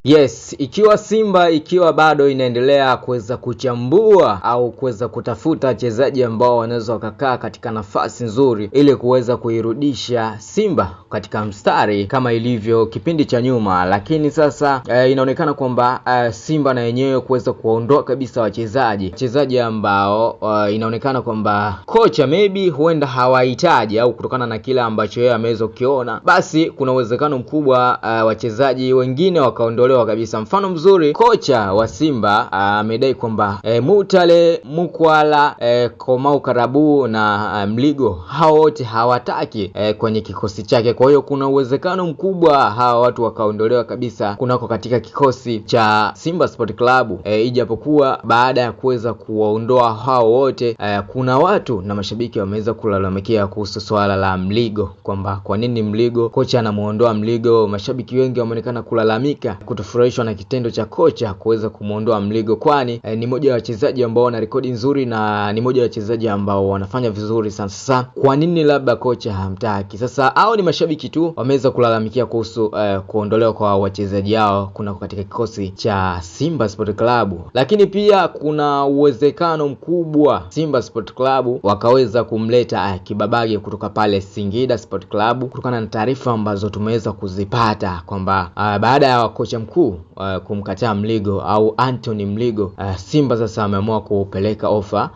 Yes, ikiwa bado inaendelea kuweza kuchambua au kuweza kutafuta wachezaji ambao wanaweza wakakaa katika nafasi nzuri ili kuweza kuirudisha Simba katika mstari kama ilivyo kipindi cha nyuma, lakini sasa inaonekana kwamba Simba na yenyewe kuweza kuondoa kabisa wachezaji ambao inaonekana kwamba kocha maybe huenda hawahitaji au kutokana na kila ambacho yeye ameweza kukiona, basi kuna uwezekano mkubwa wachezaji wengine wakaondolewa kabisa. Mfano mzuri, kocha wa Simba amedai kwamba Mutale, Mukwala, Komau Karabu na Mligo hao wote hawataki kwenye kikosi chake. Kwa hiyo kuna uwezekano mkubwa hawa watu wakaondolewa kabisa kunako katika kikosi cha Simba Sport Club. Ijapokuwa baada ya kuweza kuwaondoa hao wote kuna watu na mashabiki wameweza kulalamikia kuhusu swala la Mligo, kwamba kwa nini Mligo, kocha anamuondoa Mligo. Mashabiki wengi wameonekana kulalamika kutofurahishwa na kitendo cha kocha kuweza kumuondoa Mligo, kwani ni moja wa wachezaji ambao wana rekodi nzuri na ni moja wa wachezaji ambao wanafanya vizuri sana. Sasa kwa nini labda kocha hamtaki? Sasa hao ni mashabiki tu wameweza kulalamikia kuhusu kuondolewa kwa wachezaji hao kuna katika kikosi cha Simba Sport Club. Lakini pia kuna uwezekano mkubwa Simba Sport Club wakaweza kumleta Kibabage kutoka pale Singida Sport Club, kutokana na taarifa ambazo tumeweza kuzipata kwamba baada ya kocha mkuu kumkataa Mligo au Anthony Mligo, Simba sasa wameamua kupeleka ofa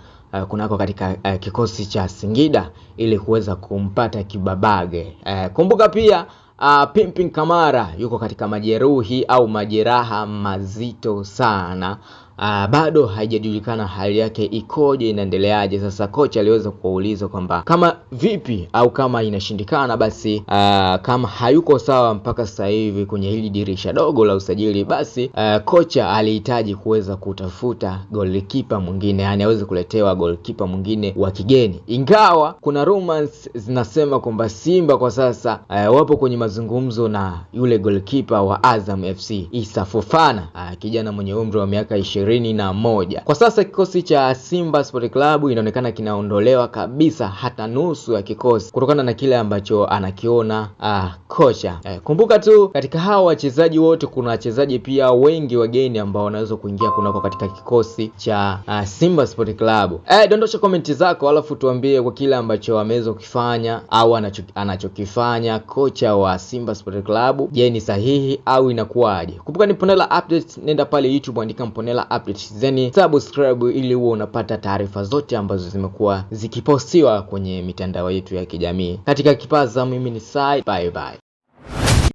kunako katika kikosi cha Singida ili kuweza kumpata Kibabage. Kumbuka pia Pimpin Kamara yuko katika majeruhi au majeraha mazito sana. Bado haijajulikana hali yake ikoje, inaendeleaje. Sasa kocha aliweza kuuliza kwamba kama vipi au kama inashindikana basi kama hayuko sawa mpaka sasa hivi kwenye hili dirisha dogo la usajili, basi kocha alihitaji kuweza kutafuta goalkeeper mwingine, yani aweze kuletewa goalkeeper mwingine wa kigeni. Ingawa kuna rumors zinasema kwamba Simba kwa sasa wapo kwenye mazungumzo na yule goalkeeper wa Azam FC Issa Fofana, kijana mwenye umri wa miaka 21. Kwa sasa kikosi cha Simba Sport Club inaonekana kinaondolewa kabisa, hata nusu ya kikosi, kutokana na kile ambacho anakiona kocha. Kumbuka tu katika hao wachezaji wote kuna wachezaji pia wengi wageni ambao wanaweza kuingia kunako katika kikosi cha Simba Sport Club. Dondosha komenti zako alafu tuambie kwa kile ambacho ameweza kufanya au anachokifanya kocha wa Simba Sport Club, je, ni sahihi au inakuwaje? Kumbuka ni Mponela Updates, nenda pale YouTube andika Mponela Updates, then subscribe ili uwe unapata taarifa zote ambazo zimekuwa zikipostiwa kwenye mitandao yetu ya kijamii. Katika kipaza, mimi ni Sai, bye bye.